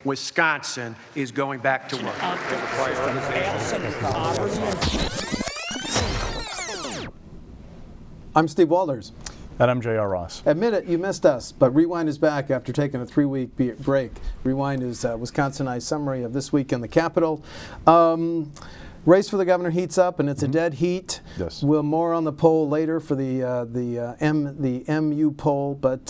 Wisconsin is going back to work. I'm Steve Walters. And I'm J.R. Ross. Admit it, you missed us, but Rewind is back after taking a 3-week break. Rewind is WisconsinEye summary of this week in the Capitol. Race for the governor heats up, and it's a dead heat. Yes. We'll more on the poll later for the MU poll, but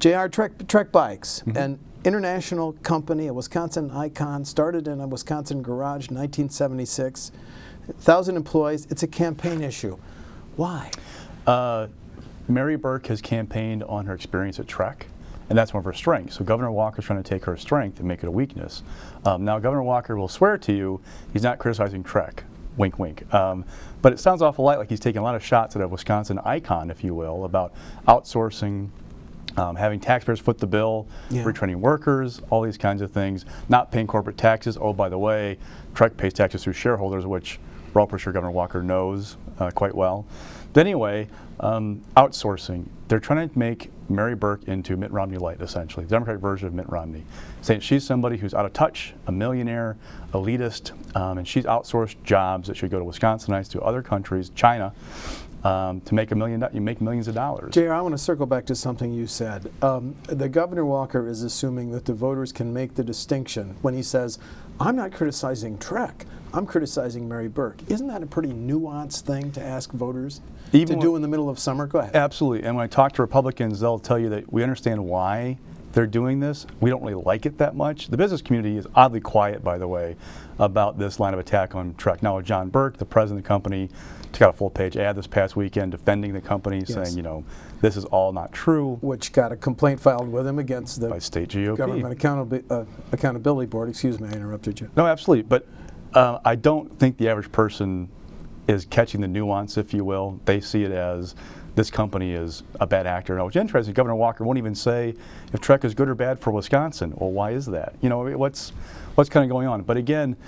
JR, Trek Bikes, an international company, a Wisconsin icon, started in a Wisconsin garage in 1976. 1,000 employees. It's a campaign issue. Why? Mary Burke has campaigned on her experience at Trek, and that's one of her strengths. So Governor Walker's trying to take her strength and make it a weakness. Now, Governor Walker will swear to you he's not criticizing Trek. Wink, wink. But it sounds awful like he's taking a lot of shots at a Wisconsin icon, if you will, about outsourcing, having taxpayers foot the bill, retraining workers, all these kinds of things, not paying corporate taxes. Oh, by the way, Trek pays taxes through shareholders, which we're all pretty sure Governor Walker knows quite well. But anyway, outsourcing. They're trying to make Mary Burke into Mitt Romney light, essentially, the Democratic version of Mitt Romney, saying she's somebody who's out of touch, a millionaire, elitist, and she's outsourced jobs that should go to Wisconsinites to other countries, China, to make make millions of dollars. JR, I want to circle back to something you said. The Governor Walker is assuming that the voters can make the distinction when he says, I'm not criticizing Trek, I'm criticizing Mary Burke. Isn't that a pretty nuanced thing to ask voters to do in the middle of summer? Go ahead. Absolutely. And when I talk to Republicans, they'll tell you that we understand why they're doing this. We don't really like it that much. The business community is oddly quiet, by the way, about this line of attack on Trek. Now, John Burke, the president of the company, took out a full-page ad this past weekend defending the company, saying, you know, this is all not true. Which got a complaint filed with him against the by state GOP. Government Accountability Board. Excuse me, I interrupted you. No, absolutely. But I don't think the average person is catching the nuance, if you will. They see it as this company is a bad actor. Now, what's interesting, Governor Walker won't even say if Trek is good or bad for Wisconsin. Well, why is that? You know, what's kind of going on? But again,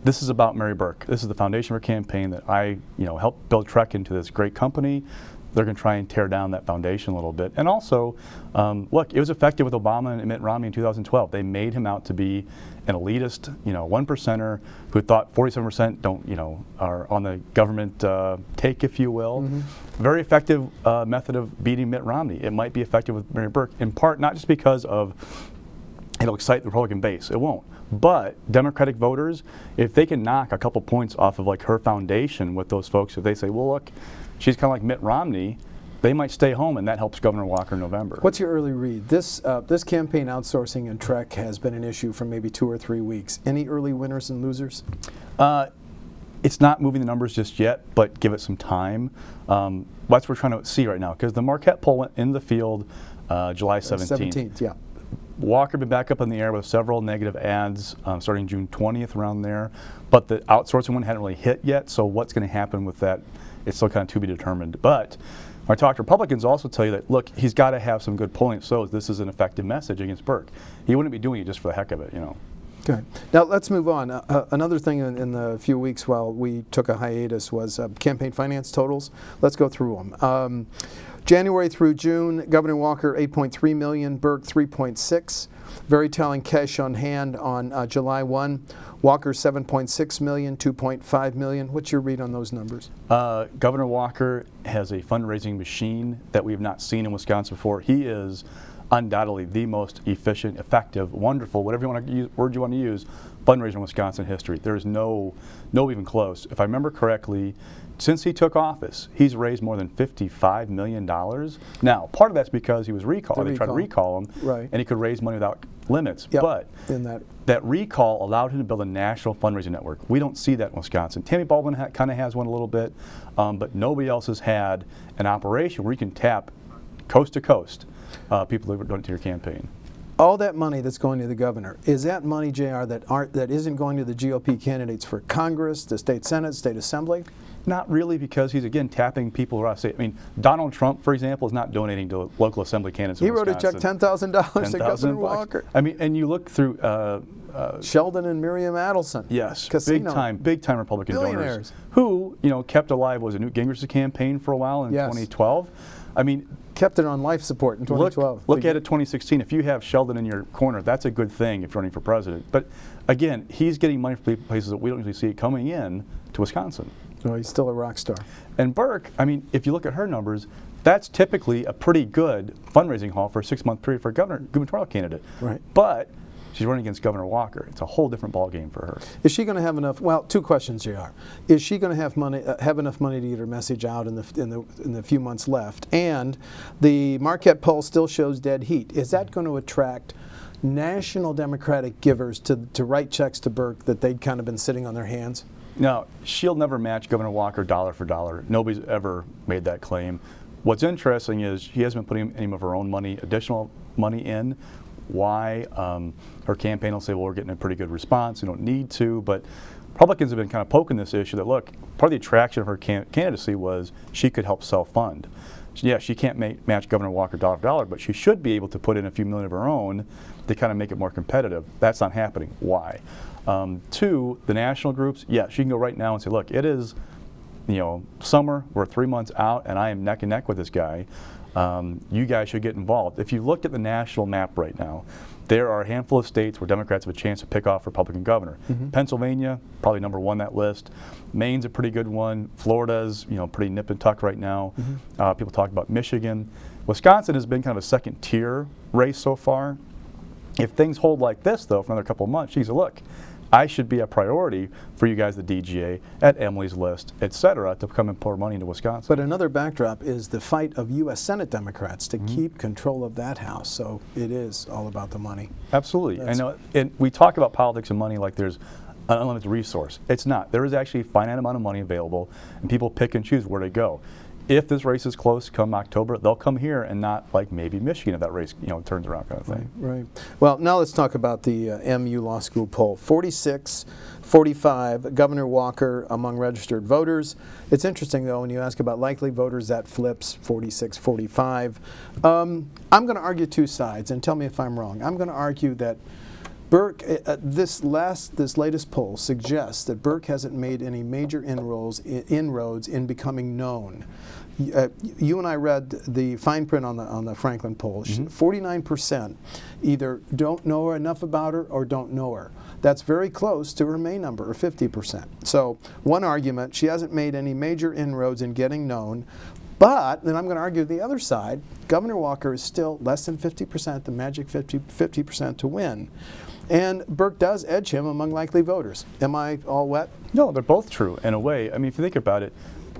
this is about Mary Burke. This is the foundation of her campaign that I, helped build Trek into this great company. They're going to try and tear down that foundation a little bit. And also, look, it was effective with Obama and Mitt Romney in 2012. They made him out to be an elitist, one percenter who thought 47% are on the government take, if you will. Very effective method of beating Mitt Romney. It might be effective with Mary Burke, in part not just because of it'll excite the Republican base. It won't. But Democratic voters, if they can knock a couple points off of like her foundation with those folks, if they say, well, look, she's kind of like Mitt Romney, they might stay home, and that helps Governor Walker in November. What's your early read? This campaign outsourcing and Trek has been an issue for maybe 2 or 3 weeks. Any early winners and losers? It's not moving the numbers just yet, but give it some time. That's what we're trying to see right now, because the Marquette poll went in the field July 17th. 17th, yeah. Walker been back up in the air with several negative ads starting June 20th around there, but the outsourcing one hadn't really hit yet, so what's going to happen with that, it's still kind of to be determined. But when I talk to Republicans, also tell you that, look, he's got to have some good polling, so this is an effective message against Burke. He wouldn't be doing it just for the heck of it, Okay. Now let's move on. Another thing in the few weeks while we took a hiatus was campaign finance totals. Let's go through them. January through June, Governor Walker 8.3 million, Burke 3.6. Very telling cash on hand on July 1. Walker 7.6 million, 2.5 million. What's your read on those numbers? Governor Walker has a fundraising machine that we have not seen in Wisconsin before. He is undoubtedly the most efficient, effective, wonderful, whatever you want to use, word you want to use, fundraiser in Wisconsin history. There is no even close. If I remember correctly, since he took office, he's raised more than $55 million. Now, part of that's because he was recalled. They tried to recall him, right, and he could raise money without limits. Yep. But in that recall allowed him to build a national fundraising network. We don't see that in Wisconsin. Tammy Baldwin kind of has one a little bit, but nobody else has had an operation where you can tap coast to coast people that donate to your campaign. All that money that's going to the governor, is that money, JR, that isn't going to the GOP candidates for Congress, the state Senate, state assembly? Not really, because he's, again, tapping people around state. I mean, Donald Trump, for example, is not donating to local assembly candidates in Wisconsin. He wrote a check $10,000 to Governor Walker. I mean, and you look through Sheldon and Miriam Adelson. Yes, Casino. big time Republican donors who, kept alive, was it Newt Gingrich's campaign for a while in 2012. I mean, Kept it on life support in 2012. look at it 2016. If you have Sheldon in your corner, that's a good thing if you're running for president. But again, he's getting money from places that we don't usually see it coming in to Wisconsin. Oh, he's still a rock star. And Burke, I mean, if you look at her numbers, that's typically a pretty good fundraising haul for a 6-month period for a gubernatorial candidate. Right. But she's running against Governor Walker. It's a whole different ballgame for her. Is she going to have enough? Well, two questions, JR. Is she going to have money, have enough money to get her message out in the few months left? And the Marquette poll still shows dead heat. Is that going to attract national Democratic givers to write checks to Burke that they'd kind of been sitting on their hands? No, she'll never match Governor Walker dollar for dollar. Nobody's ever made that claim. What's interesting is she hasn't been putting any of her own money, additional money in. Why? Her campaign will say, well, we're getting a pretty good response. We don't need to. But Republicans have been kind of poking this issue that, look, part of the attraction of her candidacy was she could help self-fund. Yeah, she can't match Governor Walker dollar for dollar, but she should be able to put in a few million of her own to kind of make it more competitive. That's not happening. Why? Two, the national groups, yeah, she can go right now and say, look, it is, summer, we're 3 months out, and I am neck and neck with this guy. You guys should get involved. If you look at the national map right now, there are a handful of states where Democrats have a chance to pick off Republican governor. Pennsylvania, probably number one on that list. Maine's a pretty good one. Florida's, pretty nip and tuck right now. People talk about Michigan. Wisconsin has been kind of a second tier race so far. If things hold like this, though, for another couple of months, she said, look, I should be a priority for you guys, the DGA, at Emily's List, et cetera, to come and pour money into Wisconsin. But another backdrop is the fight of U.S. Senate Democrats to keep control of that House. So it is all about the money. Absolutely. I know, and we talk about politics and money like there's an unlimited resource. It's not. There is actually a finite amount of money available, and people pick and choose where to go. If this race is close come October, they'll come here and not like maybe Michigan if that race turns around kind of thing. Right. Well, now let's talk about the MU Law School poll. 46-45, Governor Walker among registered voters. It's interesting, though, when you ask about likely voters, that flips 46-45. I'm going to argue two sides, and tell me if I'm wrong. I'm going to argue that Burke, this latest poll suggests that Burke hasn't made any major inroads in becoming known. You and I read the fine print on the Franklin poll. 49% either don't know enough about her or don't know her. That's very close to her May number, or 50%. So one argument, she hasn't made any major inroads in getting known. But then I'm going to argue the other side. Governor Walker is still less than 50%, the magic 50% to win. And Burke does edge him among likely voters. Am I all wet? No, they're both true in a way. I mean, if you think about it,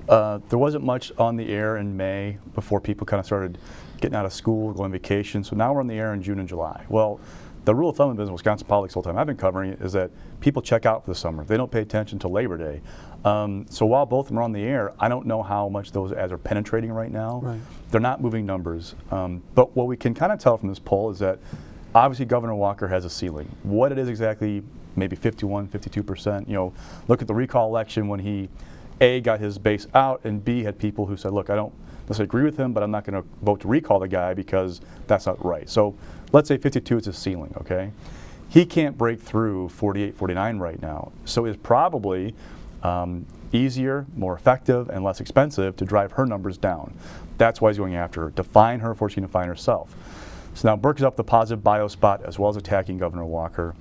there wasn't much on the air in May before people kind of started getting out of school, going on vacation. So now we're on the air in June and July. Well, the rule of thumb in business, Wisconsin politics the whole time I've been covering it, is that people check out for the summer. They don't pay attention until Labor Day. So while both of them are on the air, I don't know how much those ads are penetrating right now. Right. They're not moving numbers. But what we can kind of tell from this poll is that obviously Governor Walker has a ceiling. What it is exactly, maybe 51, 52%. Look at the recall election when he, A, got his base out, and B, had people who said, look, I don't necessarily agree with him, but I'm not going to vote to recall the guy because that's not right. So let's say 52 is his ceiling, okay? He can't break through 48, 49 right now. So it's probably easier, more effective, and less expensive to drive her numbers down. That's why he's going after her, define her before she can define herself. So now Burke is up the positive bio spot as well as attacking Governor Walker.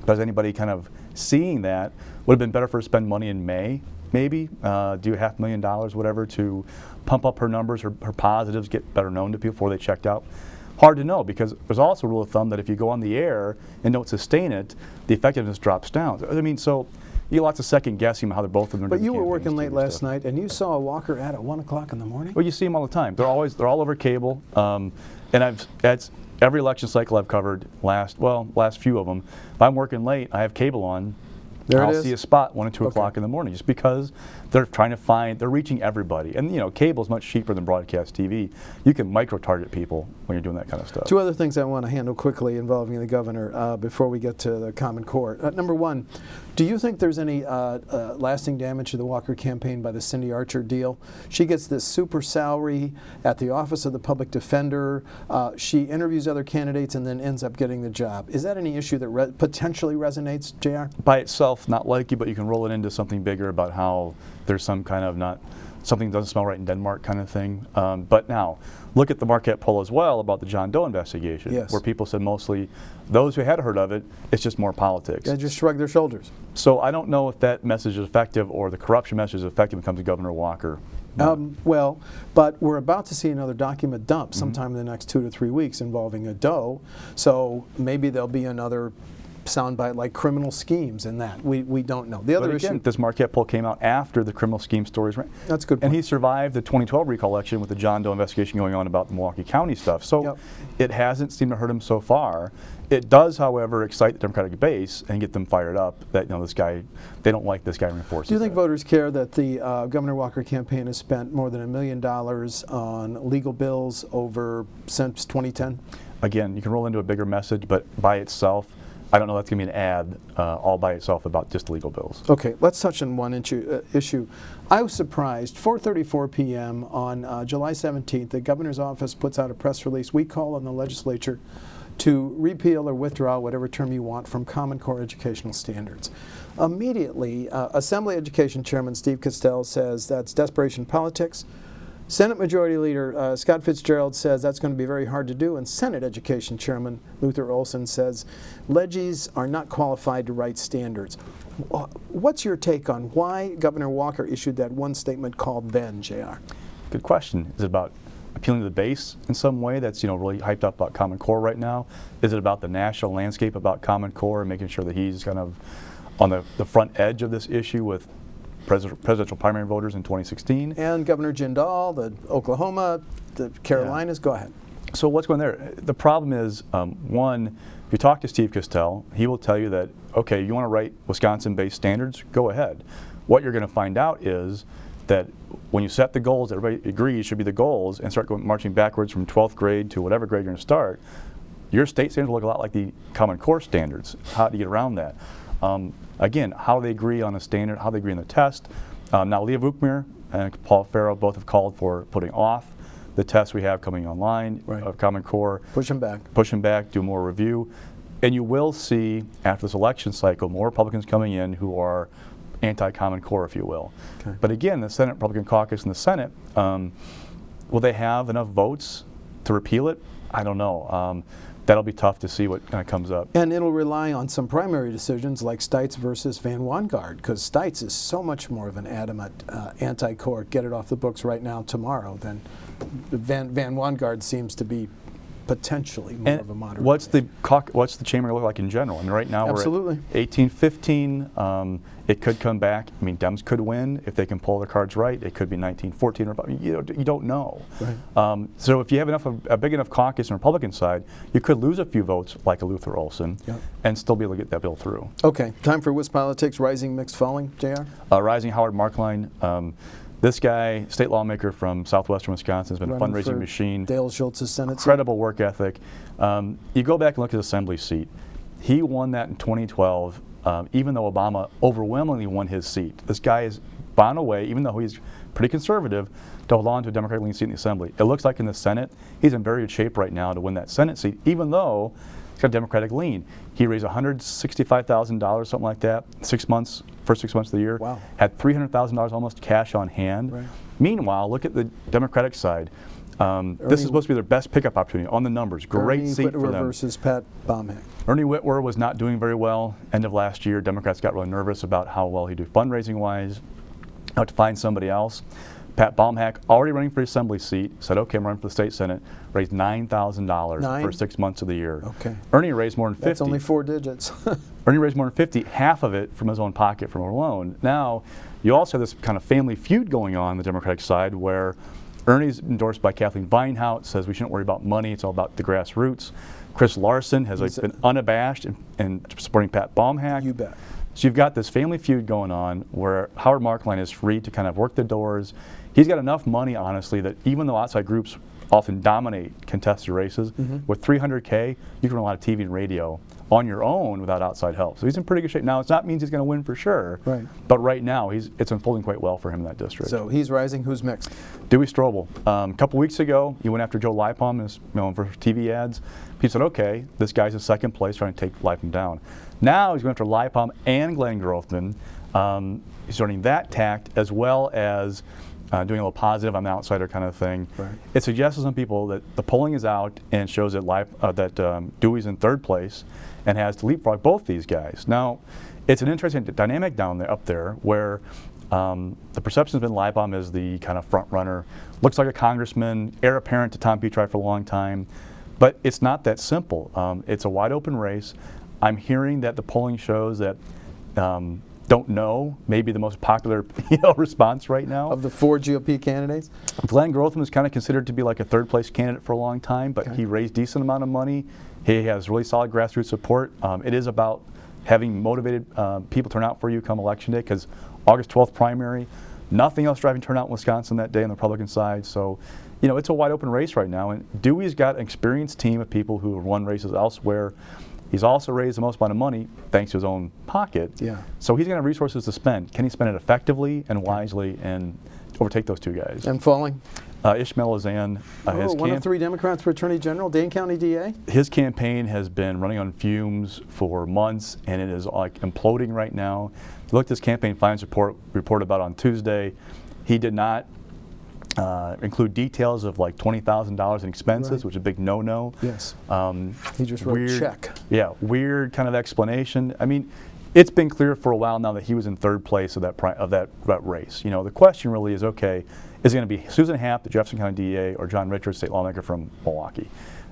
Does anybody kind of seeing that? Would have been better for her to spend money in May, maybe, do $500,000, whatever, to pump up her numbers, her positives, get better known to people before they checked out. Hard to know, because there's also a rule of thumb that if you go on the air and don't sustain it, the effectiveness drops down. I mean, so you get lots of second guessing how they're both of them. But you were working late last night, and you saw a Walker ad at 1 o'clock in the morning? Well, you see them all the time. They're all over cable. And that's every election cycle I've covered, last few of them. If I'm working late, I have cable on. I'll see a spot 1 and 2 o'clock in the morning, just because they're trying to they're reaching everybody. And cable is much cheaper than broadcast TV. You can micro-target people when you're doing that kind of stuff. Two other things I want to handle quickly involving the governor before we get to the Common Core. Number one, do you think there's any lasting damage to the Walker campaign by the Cindy Archer deal? She gets this super salary at the Office of the Public Defender. She interviews other candidates and then ends up getting the job. Is that any issue that potentially resonates, JR? By itself, not likely, but you can roll it into something bigger about how there's some kind of not something doesn't smell right in Denmark kind of thing. But now, look at the Marquette poll as well about the John Doe investigation, Yes. where people said mostly those who had heard of it, it's just more politics. They just shrug their shoulders. So I don't know if that message is effective or the corruption message is effective when it comes to Governor Walker. Well, but we're about to see another document dump sometime in the next 2 to 3 weeks involving a Doe, so maybe there'll be another soundbite like criminal schemes in that. We don't know. The other But again, issue, this Marquette poll came out after the criminal scheme stories ran. That's a good And point. he survived the 2012 recall election with the John Doe investigation going on about the Milwaukee County stuff. So Yep. it hasn't seemed to hurt him so far. It does, however, excite the Democratic base and get them fired up that, you know, this guy, they don't like this guy reinforces do you think that. voters care that the Governor Walker campaign has spent more than $1 million on legal bills since 2010? Again, you can roll into a bigger message, but by itself, I don't know that's going to be an ad all by itself about just legal bills. Okay, let's touch on one issue. I was surprised, 4:34 p.m. on July 17th, the governor's office puts out a press release. We call on the legislature to repeal or withdraw, whatever term you want, from Common Core educational standards. Immediately, Assembly Education Chairman Steve Castell says that's desperation politics. Senate Majority Leader Scott Fitzgerald says that's going to be very hard to do, and Senate Education Chairman Luther Olson says legis are not qualified to write standards. What's your take on why Governor Walker issued that one statement called then, JR? Good question. Is it about appealing to the base in some way that's, you know, really hyped up about Common Core right now? Is it about the national landscape about Common Core and making sure that he's kind of on the front edge of this issue with presidential primary voters in 2016? And Governor Jindal, the Oklahoma, the Carolinas, go ahead. So what's going there? The problem is, one, if you talk to Steve Castell, he will tell you that, okay, you want to write Wisconsin-based standards? Go ahead. What you're going to find out is that when you set the goals that everybody agrees should be the goals and start marching backwards from 12th grade to whatever grade you're going to start, your state standards will look a lot like the Common Core standards. How do you get around that? Again, how they agree on the standard, how they agree on the test. Now, Leah Vukmir and Paul Farrow both have called for putting off the tests we have coming online of Common Core. Push them back. Push them back, do more review. And you will see, after this election cycle, more Republicans coming in who are anti-Common Core, if you will. Okay. But again, the Senate Republican caucus in the Senate, will they have enough votes to repeal it? I don't know. That'll be tough to see what kind of comes up. And it'll rely on some primary decisions like Stites versus Van Wangard, because Stites is so much more of an adamant anti-core, get it off the books right now, tomorrow, than Van Wangard seems to be potentially more of a moderate. What's the chamber look like in general? I mean, right now Absolutely. we're at 18-15. It could come back. I mean, Dems could win if they can pull their cards right. It could be 19-14. You don't know. Right. So if you have a big enough caucus on the Republican side, you could lose a few votes like a Luther Olson and still be able to get that bill through. Okay, time for WisPolitics, rising, mixed, falling, JR? Rising Howard Markline. This guy, state lawmaker from southwestern Wisconsin, has been a fundraising machine. Dale Schultz's Senate seat. Incredible work ethic. You go back and look at his assembly seat. He won that in 2012, even though Obama overwhelmingly won his seat. This guy is bound away, even though he's pretty conservative, to hold on to a Democratic-leaning seat in the assembly. It looks like in the Senate, he's in very good shape right now to win that Senate seat, even though he's got a Democratic lean. He raised $165,000, something like that, first 6 months of the year. Wow. Had $300,000 almost cash on hand. Right. Meanwhile, look at the Democratic side. This is supposed to be their best pickup opportunity on the numbers. Great Ernie seat for Whitwer them. versus Pat Baumheck. Ernie Whitwer was not doing very well end of last year. Democrats got really nervous about how well he'd do fundraising-wise, how to find somebody else. Pat Baumheck, already running for the assembly seat, said, okay, I'm running for the state senate, raised $9,000 for 6 months of the year. Okay. Ernie raised more than 50. That's only 4 digits. Ernie raised more than 50, half of it from his own pocket from a loan. Now, you also have this kind of family feud going on the Democratic side where Ernie's endorsed by Kathleen Vinehout, says we shouldn't worry about money, it's all about the grassroots. Chris Larson has been unabashed in supporting Pat Baumheck. You bet. So you've got this family feud going on where Howard Markline is free to kind of work the doors. He's got enough money, honestly, that even though outside groups often dominate contested races, with $300K, you can run a lot of TV and radio on your own without outside help. So he's in pretty good shape. Now, it's not means he's going to win for sure, Right. but right now it's unfolding quite well for him in that district. So he's rising. Who's mixed? Dewey Strobel. A couple weeks ago, he went after Joe Lipom for TV ads. He said, okay, this guy's in second place trying to take Lipom down. Now he's going after Lipom and Glenn Grothman. He's running that tact as well as doing a little positive, I'm an outsider kind of thing. Right. It suggests to some people that the polling is out and shows that Dewey's in third place and has to leapfrog both these guys. Now, it's an interesting dynamic up there where the perception has been Leibbaum as the kind of front runner. Looks like a congressman, heir apparent to Tom Petri for a long time. But it's not that simple. It's a wide open race. I'm hearing that the polling shows that don't know, maybe the most popular response right now. Of the 4 GOP candidates? Glenn Grotham is kind of considered to be like a third place candidate for a long time, but Okay. he raised decent amount of money. He has really solid grassroots support. It is about having motivated people turn out for you come election day, because August 12th primary, nothing else driving turnout in Wisconsin that day on the Republican side. So, it's a wide open race right now. And Dewey's got an experienced team of people who have won races elsewhere. He's also raised the most amount of money thanks to his own pocket. Yeah. So he's going to have resources to spend. Can he spend it effectively and wisely and overtake those two guys? And falling? Ishmael Lozan, One of 3 Democrats for Attorney General, Dane County DA? his campaign has been running on fumes for months, and it is like imploding right now. If you look at this campaign finance report about on Tuesday, he did not include details of like $20,000 in expenses, Right. which is a big no-no. Yes. He just wrote Weird, check. Yeah, weird kind of explanation. I mean, it's been clear for a while now that he was in third place of that race. The question really is, okay, is it going to be Susan Happ, the Jefferson County DA, or John Richards, state lawmaker from Milwaukee?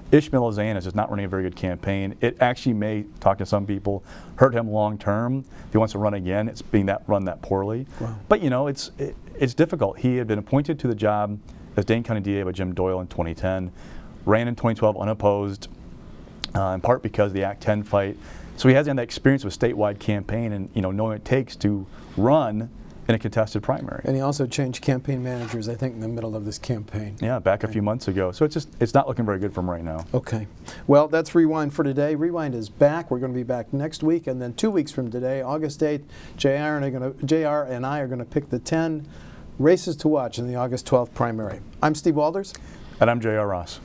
Ishmael Lozan is just not running a very good campaign. It actually may, talk to some people, hurt him long term. If he wants to run again, it's being run that poorly. Wow. But it's difficult. He had been appointed to the job as Dane County DA by Jim Doyle in 2010, ran in 2012 unopposed, in part because of the Act 10 fight. So he hasn't had that experience with statewide campaign and knowing what it takes to run in a contested primary. And he also changed campaign managers, I think, in the middle of this campaign. Yeah, back a few months ago. So it's not looking very good for him right now. Okay. Well, that's Rewind for today. Rewind is back. We're going to be back next week, and then 2 weeks from today, August 8th, JR and I are going to pick the 10 races to watch in the August 12th primary. I'm Steve Walders. And I'm J.R. Ross.